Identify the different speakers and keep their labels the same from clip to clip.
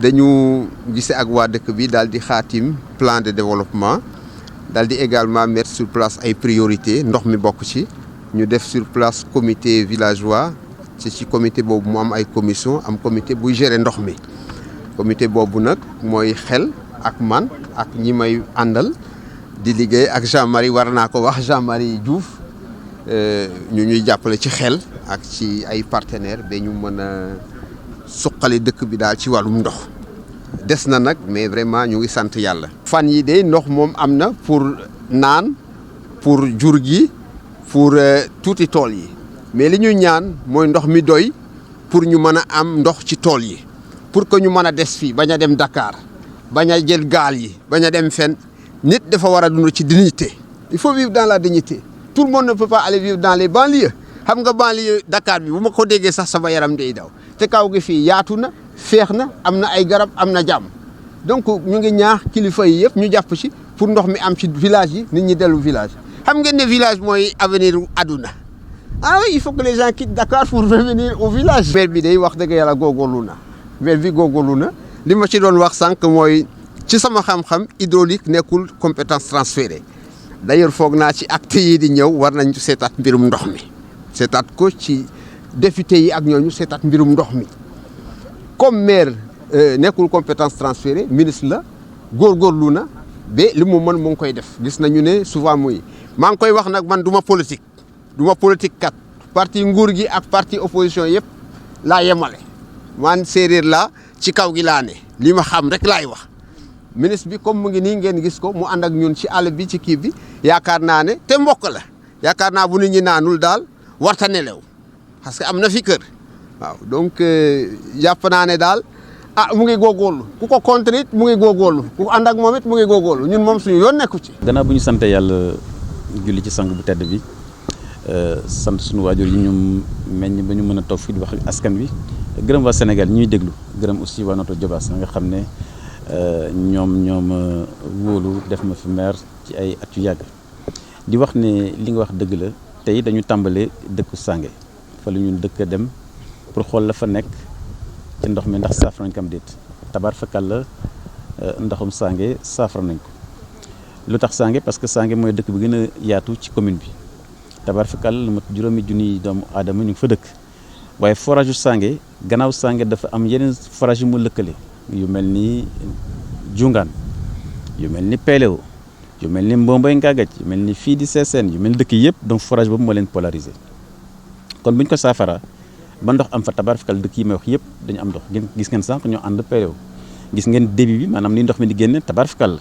Speaker 1: dañu gisee ak waa dëkk bi daal di xaatim plan de développement daal di également mettre sur place ay priorités ndox mi bokk ci ñu def sur place comité villageois ci comité boobu mu am ay commission am comité buy gérer ndox mi comité boobu nag mooy xel ak man ak ñi may àndal di liggéey ak Jean-Marie war naa ko wax Jean-Marie Diouf ñu ñuy jàppale ci xel ak ci ay partenaires ba ñu mën a suqali dëkk bi daal ci wàllum ndox des na nag mais vraiment ñu ngi sant yàlla. fan yi de ndox moom am na pour naan pour jur gi pour tuuti tool yi mais li ñuy ñaan mooy ndox mi doy pour ñu mën a am ndox ci tool yi pour que ñu mën a des fii bañ a dem Dakar bañ a jël gaal yi bañ a dem fenn nit dafa war a dund ci dignité. Il faut vivre dans la dignité. Tout le monde ne peut pas aller vivre dans les banlieues xam nga banlieue Dakar bi bu ma ko déggee sax sama yaram day daw te kaw gi fii yaatu na feex na am na ay garab am na jàmm donc ñu ngi ñaax kilifa yi yëpp ñu jàpp ci pour ndox mi am ci village yi nit ñi dellu village xam ngeen ne village mooy avenir àdduna ah oui il faut que les gens quittent Dakar pour revenir au village. maire bi day wax dëgg yàlla góorgóorlu na maire bi góorgóorlu na li ma ci doon wax sànq mooy ci sama xam-xam hydraulique nekkul compétence transférée d'ailleurs foog naa ci acte yi di ñëw war nañ seetaat mbirum ndox mi seetaat ko ci député yi ak ñooñu seetaat mbirum ndox mi comme maire nekkul compétence transférée ministre la góorgóorlu na ba li mu mën mu ngi koy def gis nañu ne souvent muy maa ngi koy wax nag man du ma politique kat parti nguur gi ak parti opposition yëpp laa yemale man séeréer laa ci kaw gi laa ne li ma xam rek laay wax ministre bi comme mu ngi nii ngeen gis ko mu ànd ak ñun ci àll bi ci kii bi yaakaar naa ne te mbokk la yaakaar naa bu nit ñi naanul daal warta nelew parce que am na fi kër waaw donc jàpp naa ne daal mu ngi góorgóorlu ku ko contre it mu ngi góorgóorlu ku ànd ak moom it mu ngi góorgóorlu ñun moom suñu yoon nekku ci.
Speaker 2: gannaaw bu ñu sante yàlla julli ci sang bu tedd bi sant suñu waajur yi ñu meññ ba ñu mën a toog fii di wax ak askan wi gërëm waa Sénégal ñuy déglu gërëm aussi waa Notto Diobass nga xam ne ñoom wóolu def ma fi maire ci ay at yu yàgg di wax ne li nga wax dëgg la tey dañu tàmbale dëkku Sange fa la ñu dëkk dem pour xool la fa nekk ci ndox mi ndax saafara nañ ko am déet tabaar fakal la ndoxum Sange saafara nañ ko lu tax Sange parce que Sange mooy dëkk bi gën a yaatu ci commune bi tabaar fakal lu mat juróomi junniy doomu aadama ñu ngi fa dëkk waaye forage yu Sange gannaaw Sange dafa am yeneen forage yu mu lëkkale yu mel ni Jungaan yu mel ni Péléo yu mel ni Mbomboy Ngagaj yu mel ni fii di Sessène yu mel ni dëkk yëpp donc forage boobu moo leen polarisé kon bu ñu ko saafara ba ndox am fa tabarfikal dëkk yi may wax yëpp dañu am ndox gis ngeen sànq ñoo ànd Péléo gis ngeen débit bi maanaam ni ndox mi di génne tabarfikal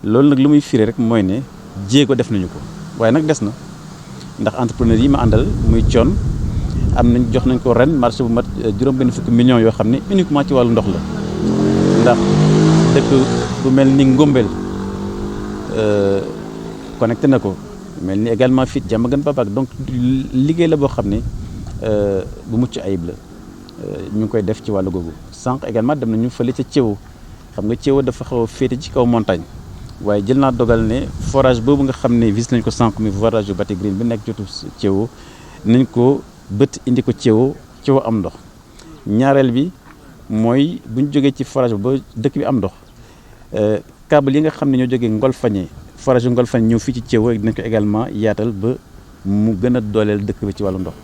Speaker 2: la loolu nag lu muy firé rek mooy ne jéego def nañu ko waaye nag des na ndax entrepreneur yi ma àndal muy coon am nañ jox nañ ko ren marché bu mat juróom-benn fukki millions yoo xam ne uniquement ci wàllu ndox la ndax dëkk bu mel ni Ngombel connecté na ko mel ni également fit Diamaguène Babac donc liggéey la boo xam ne bu mucc ayib la ñu ngi koy def ci wàllu googu sànq également dem nañu fële ca Thiéwo xam nga Thiéwo dafa xaw a féete ci kaw montagne waaye jël naa dogal ne forage boobu nga xam ne visité nañ ko sànq mi forage yu Bati Green bi nekk jotu Thiéwo nañ ko bët indi ko Thiéwo am ndox ñaareel bi mooy bu ñu jógee ci forage ba dëkk bi am ndox câble yi nga xam ne ñoo jógee Ngolfane forage yu Ngolfane ñëw fii ci Thiéwo dinañ ko également yaatal ba mu gën a dooleel dëkk bi ci wàllu ndox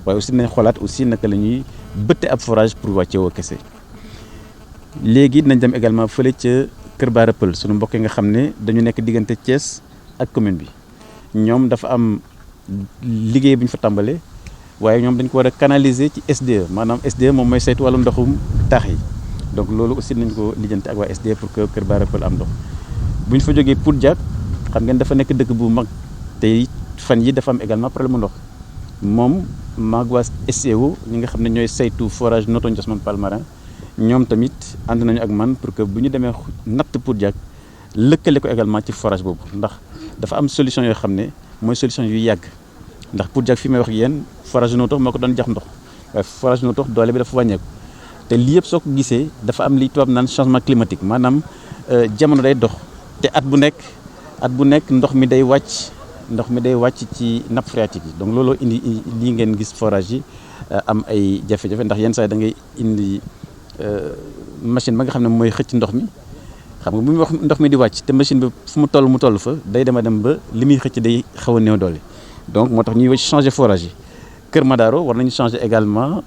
Speaker 2: waaye aussi dinañ xoolaat aussi naka la ñuy bëtte ab forage pour waa Thiéwo kese. léegi dinañ dem également fële ca Kër Baara Pël suñu mbokk yi nga xam ne dañu nekk diggante Thiès ak commune bi ñoom dafa am liggéey bu ñu fa tàmbalee waaye ñoom dañ ko war a canaliser ci SDE maanaam SDE moom mooy saytu wàllu ndoxum taax yi donc loolu aussi nañ ko lijjanti ak waa SDE pour que Kër Baara Pël am ndox bu ñu fa jógee pour Diack xam ngeen dafa nekk dëkk bu mag te fan yi dafa am également problème mu ndox moom maag waa SCO ñi nga xam ne ñooy saytu forage Notto Ndiosmone Palmarin ñoom tamit ànd nañu ak man pour que bu ñu demee natt pour Diack lëkkale ko également ci forage boobu ndax dafa am solution yoo xam ne mooy solution yu yàgg ndax pour Diack fi may wax ak yéen forage Notto moo ko doon jax ndox waaye forage Notto doole bi dafa wàññeeku te lii yëpp soo ko gisee dafa am li tubaab naan changement climatique maanaam jamono day dox te at bu nekk ndox mi day wàcc ci nappe phréatique yi donc looloo indi lii ngeen gis forage yi am ay jafe-jafe ndax yenn saa yi da ngay indi machine ba nga xam ne mooy xëcc ndox mi xam nga bu muy wax ndox mi di wàcc te machine bi fu mu toll fa day dem ba li muy xëcc day xaw a néew doole donc moo tax ñuy changer forage yi Kër Madaro war nañu changer également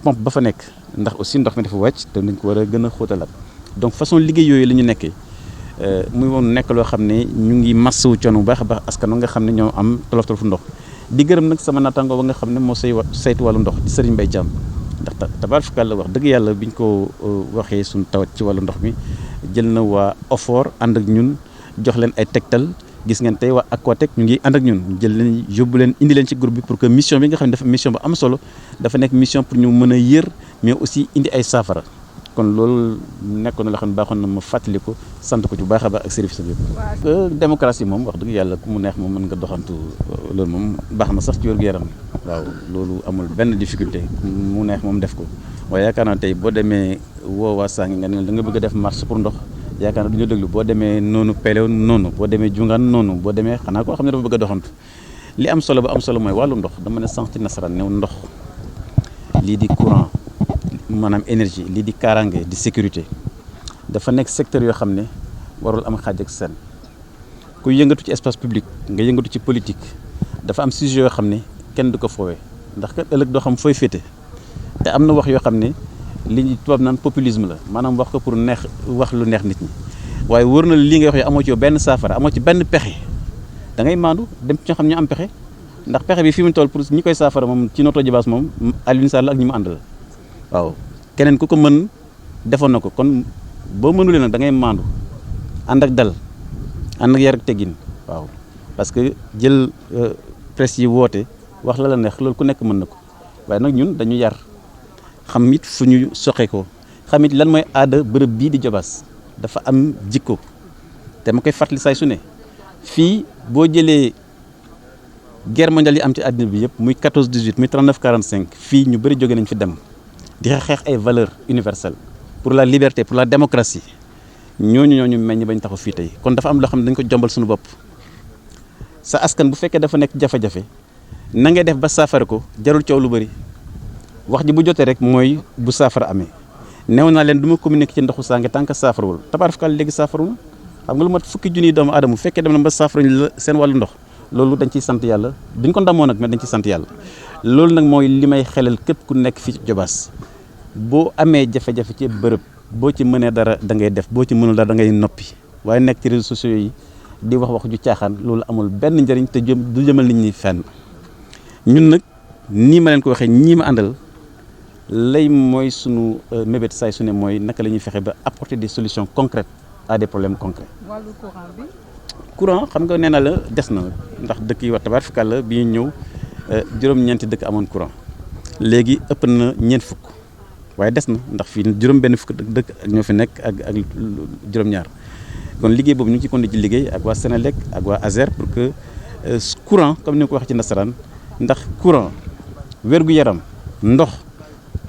Speaker 2: pompe ba fa nekk ndax aussi ndox mi dafa wàcc te nañ ko war a gën a xóotalaat donc façon liggéey yooyu la ñu nekkee muy woon nekk loo xam ne ñu ngi massawu coono bu baax a baax askan nga xam ne ñoo am tolof-tolofu ndox di gërëm nag sama naataango ba nga xam ne moo saytu wàllu ndox di Serigne Mbaye Thiam ndax tabaarkalla wax dëgg yàlla biñ ko waxee suñu tawat ci wàllu ndox mi jël na waa OFOR ànd ak ñun jox leen ay tegtal gis ngeen tey waa Aquatec ñu ngi ànd ak ñun jël leen yóbbu leen indi leen ci groupe bi pour que mission bi nga xam ne dafa mission bu am solo dafa nekk mission pour ñu mën a yër mais aussi indi ay saafara kon loolu nekkoon na loo xam ne baaxoon na ma fàttali ko sant ko ci bu baax a baax ak service bi. démocratie moom wax dëgg yàlla ku mu neex moom mën nga doxantu loolu moom baax na sax ci wér-gu-yaram waaw loolu amul benn difficulté mu neex moom def ko waaye yaakaar naa tey boo demee woo waa Sangi nga ne da nga bëgg a def marche pour ndox yaakaar naa du ñu déglu boo demee noonu Pelew noonu boo demee Jungaan noonu boo demee xanaa koo xam ne dafa bëgg a doxantu li am solo ba am solo mooy wàllu ndox dama ne sànq ci nasaraan new ndox lii di courant maanaam énergie lii di kaaraange di sécurité dafa nekk secteur yoo xam ne warul am xaaj ak seen ku yëngatu ci espace public nga yëngatu ci politique dafa am sujet yoo xam ne kenn du ko foowee ndax kat ëllëg doo xam fooy féete te am na wax yoo xam ne li tubaab naan populisme la maanaam wax ko pour neex wax lu neex nit ñi waaye wóor na li nga wax yow amoo ci yow benn saafara amoo ci benn pexe da ngay maandu dem ci ñoo xam ne ñu am pexe ndax pexe bi fi mu toll pour ñi koy saafara moom ci Notto Diobass moom Alioune Sall ak ñi mu àndal waaw keneen ku ko mën defoon na ko kon boo mënulee nag da ngay maandu ànd ak dal ànd ak yar ak teggin waaw parce que jël presse yi woote wax la neex loolu ku nekk mën na ko waaye nag ñun dañu yar xam it fu ñu soxe ko xam it lan mooy aada bërëb bii di Diobass dafa am jikko te ma koy fàttali saay su ne fii boo jëlee guerre mondiale yi am ci àddina bi yëpp muy 14 18 muy 39 45 fii ñu bëri jóge nañ fi dem di xeex ay valeurs universelles pour la liberté pour la démocratie ñooñu meññ bañ taxaw fii tey kon dafa am loo xam ne dañ ko jombal suñu bopp sa askan bu fekkee dafa nekk jafe-jafe na ngay def ba saafara ko jarul coow lu bëri wax ji bu jotee rek mooy bu saafara amee néew naa leen du ma communiquer ci ndoxu Sangi tant que saafarawul tabaarkalla léegi saafarawul xam nga lu mat fukki junniy doomu aadama bu fekkee dem na ba saafarañ la seen wàllu ndox loolu dañ ciy sant yàlla duñ ko ndamoo nag mais dañ ciy sant yàlla loolu nag mooy li may xelal képp ku nekk fii ci Diobass boo amee jafe-jafe ci bërëb boo ci mënee dara da ngay def boo ci mënul dara da ngay noppi waaye nekk ci réseaux sociaux yi di wax ju caaxaan loolu amul benn njëriñ te du jëmal nit ñi fenn ñun nag nii ma leen ko waxee ñii ma àndal lay mooy sunu mébét saay su ne mooy naka la ñuy fexe ba apporter des solutions concrètes à des problèmes concrets.
Speaker 3: wàllu courant bi.
Speaker 2: courant xam nga nee na la des na ndax dëkk yi wax tabaarkalla bi ñu ñëw juróom-ñeenti dëkk amoon courant léegi ëpp na ñeent fukk waaye des na ndax fii juróom-benn fukk dëkk ak ñoo fi nekk ak juróom-ñaar kon liggéey boobu ñu ngi ci continué ci liggéey ak waa Sénélec ak waa ASER pour que courant comme ni nga ko waxee ci nasaraan ndax courant wér-gu-yaram ndox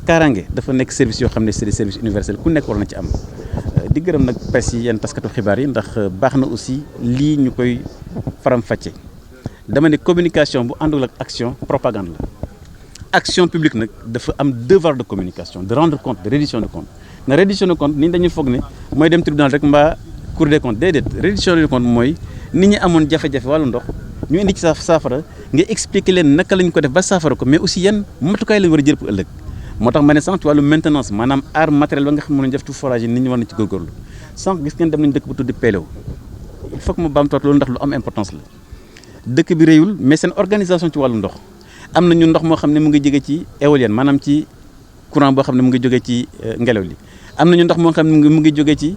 Speaker 2: kaaraange dafa nekk service yoo xam ne c'est des services universels ku nekk war na ci am. di gërëm nag presse yi yenn taskatu xibaar yi ndax baax na aussi lii ñu koy faram-fàcce dama ne communication bu àndul ak action propagande la action publique nag dafa am devoir de communication de rendre compte de reddition de compte na reddition de compte nit ñi dañuy foog ne mooy dem tribunal rek mbaa cour des comptes déedéet reddition de compte mooy nit ñi amoon jafe-jafe wàllu ndox ñu indi ci saafara nga expliquer leen naka lañ ko def ba saafara ko mais aussi yan matukaay lañ war a jël pour ëllëg moo tax ma ne sànq ci wàllu maintenance maanaam aar matériel ba nga xam ne mën def tout forage yi nit ñi war na ci góorgóorlu sànq gis ngeen dem nañ dëkk bu tudd Pelew il faut que ma baamtuwaat loolu ndax lu am importance la dëkk bi réyul mais seen organisation ci wàllu ndox am na ñu ndox moo xam ne mu ngi jóge ci éolienne maanaam ci courant boo xam ne mu ngi jóge ci ngelaw li am nañu ndox moo xam ne mu ngi jóge ci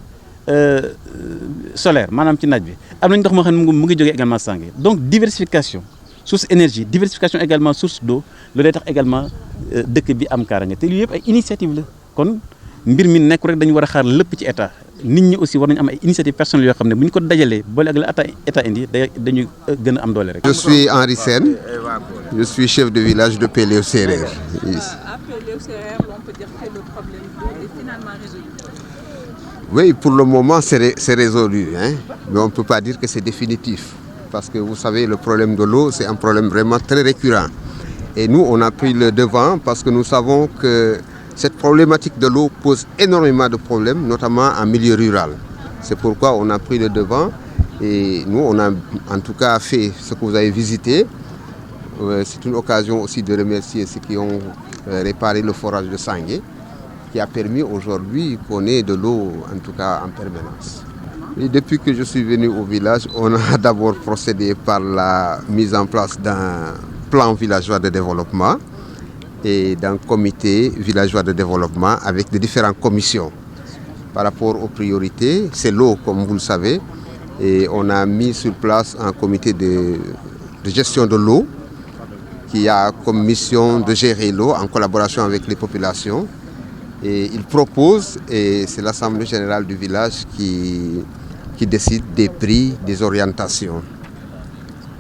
Speaker 2: solaire maanaam ci naaj bi am nañu ndox moo xam ne mu ngi jóge également Sangi donc diversification source énergie diversification également source d'eau loolu day tax également dëkk bi am kaaraange te lii yëpp ay initiative la kon mbir mi nekk rek dañu war a xaar lépp ci état nit ñi aussi war nañu am ay initiative personnelles yoo xam ne bu ñu ko dajalee boole ak la état indi dañuy gën a am doole rek.
Speaker 1: Je suis Henri Sène, je suis chef de village de Pelew Séréer.
Speaker 3: À Pelew Séréer, on peut dire que le problème d'eau est finalement résolu.
Speaker 1: Oui, pour le moment c'est résolu, hein? Mais on ne peut pas dire que c'est définitif. Parce que vous savez, le problème de l'eau, c'est un problème vraiment très récurrent. Et nous, on a pris le devant parce que nous savons que Cette problématique de l'eau pose énormément de problèmes, notamment en milieu rural. C'est pourquoi on a pris le devant et nous, on a en tout cas fait ce que vous avez visité. C'est une occasion aussi de remercier ceux qui ont réparé le forage de Sangué, qui a permis aujourd'hui qu'on ait de l'eau, en tout cas en permanence. Et depuis que je suis venu au village, on a d'abord procédé par la mise en place d'un plan villageois de développement et d'un comité villageois de développement avec des différentes commissions. Par rapport aux priorités, c'est l'eau, comme vous le savez, et on a mis sur place un comité de gestion de l'eau qui a comme mission de gérer l'eau en collaboration avec les populations. Et il propose, et c'est l'Assemblée générale du village qui décide des prix, des orientations.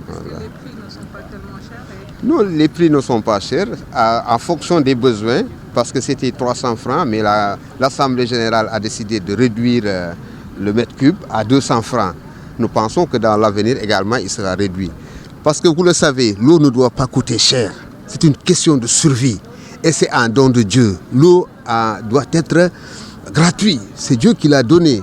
Speaker 1: Voilà.
Speaker 3: Les prix ne sont pas tellement chers.
Speaker 1: Non, les prix ne sont pas chers en fonction des besoins, parce que c'était 300 francs, mais l'Assemblée générale a décidé de réduire le mètre cube à 200 francs. Nous pensons que dans l'avenir également, il sera réduit. Parce que vous le savez, l'eau ne doit pas coûter cher. C'est une question de survie. Et c'est un don de Dieu. L'eau doit être gratuite. C'est Dieu qui l'a donné.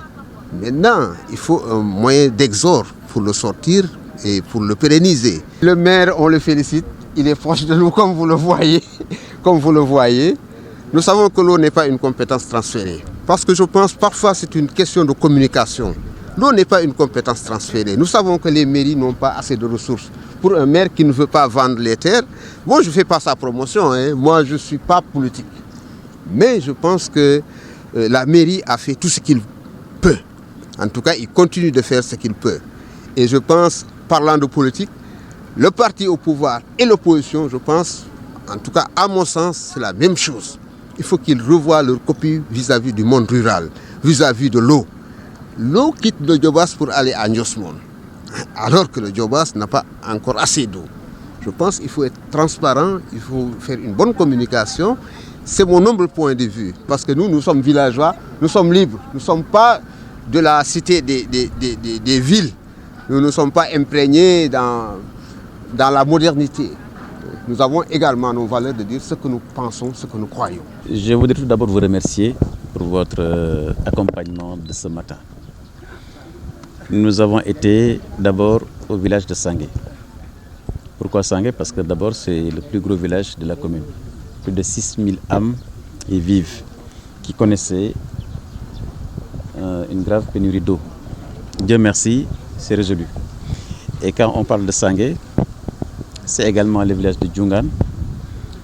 Speaker 1: Maintenant, il faut un moyen d'exor pour le sortir et pour le pérenniser. Le maire, on le félicite. Il est proche de nous, comme vous le voyez. Comme vous le voyez. Nous savons que l'eau n'est pas une compétence transférée. Parce que je pense parfois c'est une question de communication. L'eau n'est pas une compétence transférée. Nous savons que les mairies n'ont pas assez de ressources. Pour un maire qui ne veut pas vendre les terres, moi je ne fais pas sa promotion, hein. Moi je ne suis pas politique. Mais je pense que la mairie a fait tout ce qu'il peut. En tout cas, il continue de faire ce qu'il peut. Et je pense, parlant de politique, le parti au pouvoir et l'opposition, je pense, en tout cas à mon sens, c'est la même chose. Il faut qu'ils revoient leur copie vis-à-vis du monde rural, vis-à-vis de l'eau. L'eau quitte le Djobas pour aller à Ndiosmone, alors que le Djobas n'a pas encore assez d'eau. Je pense qu'il faut être transparent, il faut faire une bonne communication. C'est mon humble point de vue, parce que nous sommes villageois, nous sommes libres, nous ne sommes pas de la cité des villes, nous ne sommes pas imprégnés dans la modernité. Nous avons également nos valeurs de dire ce que nous pensons, ce que nous croyons.
Speaker 2: Je voudrais tout d'abord vous remercier pour votre accompagnement de ce matin. Nous avons été d'abord au village de Sangué. Pourquoi Sangué? Parce que d'abord c'est le plus gros village de la commune. Plus de 6000 âmes y vivent qui connaissaient une grave pénurie d'eau. Dieu merci, c'est résolu. Et quand on parle de Sangué, c'est également le village de Djungan,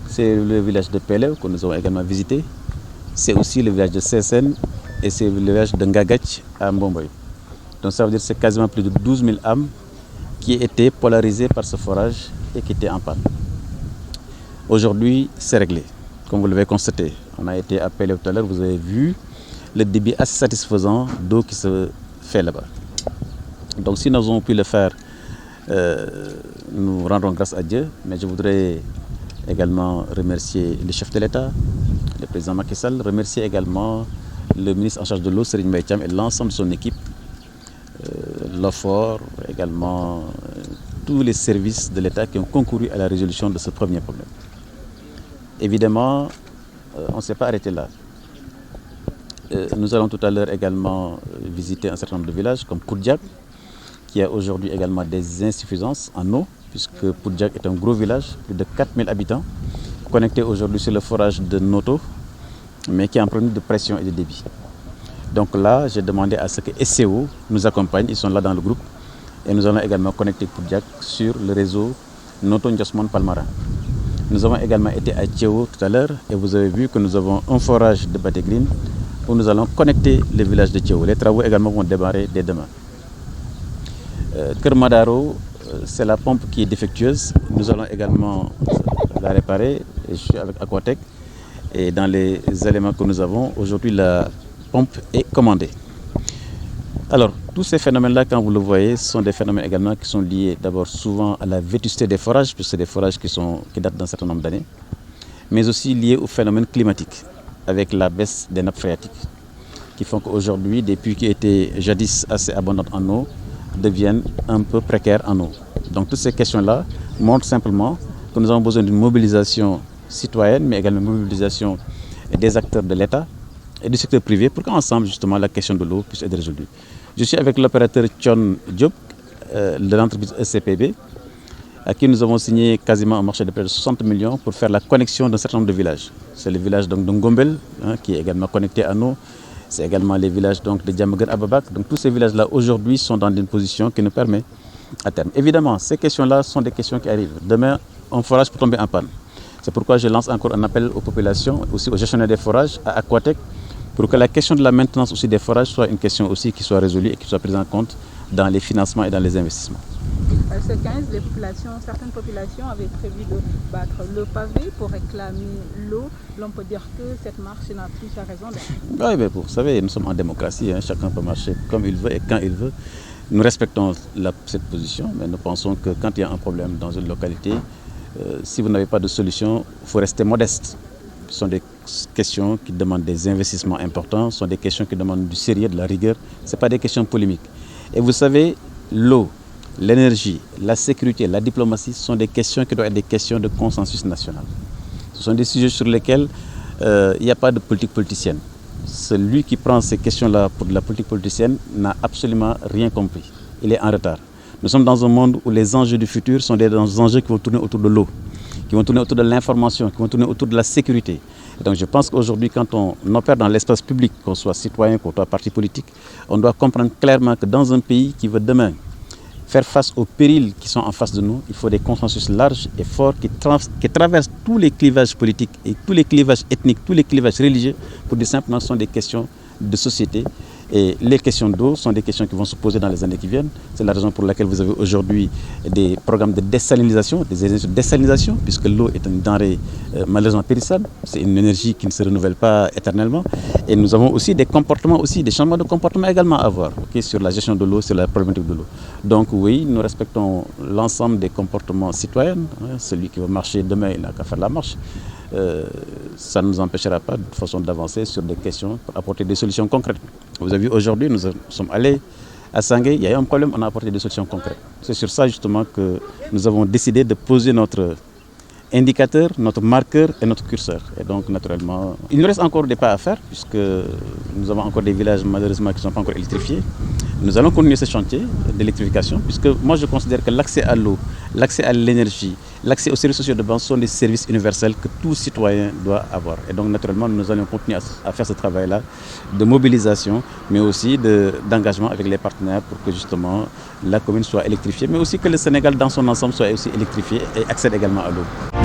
Speaker 2: c'est le village de Pelew que nous avons également visité, c'est aussi le village de Sesen et c'est le village de Ngagach à Mbomboy. Donc ça veut dire que c'est quasiment plus de 12 000 âmes qui étaient polarisées par ce forage et qui étaient en panne. Aujourd'hui, c'est réglé. Comme vous l'avez constaté, on a été à Pelew tout à l'heure, vous avez vu le débit assez satisfaisant d'eau qui se fait là-bas. Donc si nous avons pu le faire, nous rendrons grâce à Dieu, mais je voudrais également remercier le chef de l'État, le président Macky Sall, remercier également le ministre en charge de l'eau, Serigne Mbaye Thiam, et l'ensemble de son équipe, l'OFOR, également tous les services de l'État qui ont concouru à la résolution de ce premier problème. Évidemment, on ne s'est pas arrêté là. Nous allons tout à l'heure également visiter un certain nombre de villages comme Poudjak, qui a aujourd'hui également des insuffisances en eau, puisque Poudjak est un gros village, plus de 4000 habitants, connecté aujourd'hui sur le forage de Noto, mais qui est en problème de pression et de débit. Donc là, j'ai demandé à ce que SCO nous accompagne, ils sont là dans le groupe, et nous allons également connecter Poudjak sur le réseau Noto-Ndiosmone-Palmarin. Nous avons également été à Tchéo tout à l'heure, et vous avez vu que nous avons un forage de Batégrine, où nous allons connecter le village de Tchéo. Les travaux également vont démarrer dès demain. Kermadaro, c'est la pompe qui est défectueuse. Nous allons également la réparer. Je suis avec Aquatec. Et dans les éléments que nous avons, aujourd'hui, la pompe est commandée. Alors, tous ces phénomènes-là, quand vous le voyez, sont des phénomènes également qui sont liés d'abord souvent à la vétusté des forages, puisque c'est des forages qui datent d'un certain nombre d'années, mais aussi liés au phénomène climatique, avec la baisse des nappes phréatiques, qui font qu'aujourd'hui, des puits qui étaient jadis assez abondantes en eau, deviennent un peu précaires en eau. Donc toutes ces questions-là montrent simplement que nous avons besoin d'une mobilisation citoyenne, mais également une mobilisation des acteurs de l'État et du secteur privé pour qu'ensemble, justement, la question de l'eau puisse être résolue. Je suis avec l'opérateur Thion Diop de l'entreprise ECPB, à qui nous avons signé quasiment un marché de près de 60 millions pour faire la connexion d'un certain nombre de villages. C'est le village donc, de Ngombel, qui est également connecté à nous. C'est également les villages donc, de Diamaguène Ababak. Donc tous ces villages-là aujourd'hui sont dans une position qui nous permet à terme. Évidemment, ces questions-là sont des questions qui arrivent. Demain, un forage peut tomber en panne. C'est pourquoi je lance encore un appel aux populations, aussi aux gestionnaires des forages, à Aquatec, pour que la question de la maintenance aussi des forages soit une question aussi qui soit résolue et qui soit prise en compte dans les financements et dans les investissements.
Speaker 3: Ce 15, certaines populations avaient prévu de battre le pavé pour réclamer l'eau. L'on peut dire que cette marche n'a plus sa raison d'être.
Speaker 2: Oui, mais vous savez, nous sommes en démocratie, chacun peut marcher comme il veut et quand il veut. Nous respectons cette position, mais nous pensons que quand il y a un problème dans une localité, si vous n'avez pas de solution, il faut rester modeste. Ce sont des questions qui demandent des investissements importants, ce sont des questions qui demandent du sérieux, de la rigueur. Ce ne sont pas des questions polémiques. Et vous savez, l'eau, l'énergie, la sécurité, la diplomatie, ce sont des questions qui doivent être des questions de consensus national. Ce sont des sujets sur lesquels il n'y a pas de politique politicienne. Celui qui prend ces questions-là pour de la politique politicienne n'a absolument rien compris. Il est en retard. Nous sommes dans un monde où les enjeux du futur sont des enjeux qui vont tourner autour de l'eau, qui vont tourner autour de l'information, qui vont tourner autour de la sécurité. Et donc je pense qu'aujourd'hui, quand on opère dans l'espace public, qu'on soit citoyen, qu'on soit parti politique, on doit comprendre clairement que dans un pays qui veut demain faire face aux périls qui sont en face de nous, il faut des consensus larges et forts qui traversent tous les clivages politiques et tous les clivages ethniques, tous les clivages religieux, pour dire simplement que ce sont des questions de société. Et les questions d'eau sont des questions qui vont se poser dans les années qui viennent. C'est la raison pour laquelle vous avez aujourd'hui des programmes de désalinisation, des énergies de désalinisation, puisque l'eau est une denrée malheureusement périssable. C'est une énergie qui ne se renouvelle pas éternellement. Et nous avons aussi des comportements, des changements de comportement également à avoir sur la gestion de l'eau, sur la problématique de l'eau. Donc oui, nous respectons l'ensemble des comportements citoyens. Celui qui veut marcher demain, il n'a qu'à faire la marche. Ça ne nous empêchera pas de toute façon d'avancer sur des questions pour apporter des solutions concrètes. Vous avez vu aujourd'hui, nous sommes allés à Sangué, il y a eu un problème, on a apporté des solutions concrètes. C'est sur ça justement que nous avons décidé de poser notre indicateur, notre marqueur et notre curseur. Et donc naturellement, il nous reste encore des pas à faire puisque nous avons encore des villages malheureusement qui ne sont pas encore électrifiés. Nous allons continuer ce chantier d'électrification puisque moi je considère que l'accès à l'eau, l'accès à l'énergie, l'accès aux services sociaux de base sont des services universels que tout citoyen doit avoir. Et donc naturellement, nous allons continuer à faire ce travail-là de mobilisation, mais aussi d'engagement avec les partenaires pour que justement la commune soit électrifiée, mais aussi que le Sénégal dans son ensemble soit aussi électrifié et accède également à l'eau.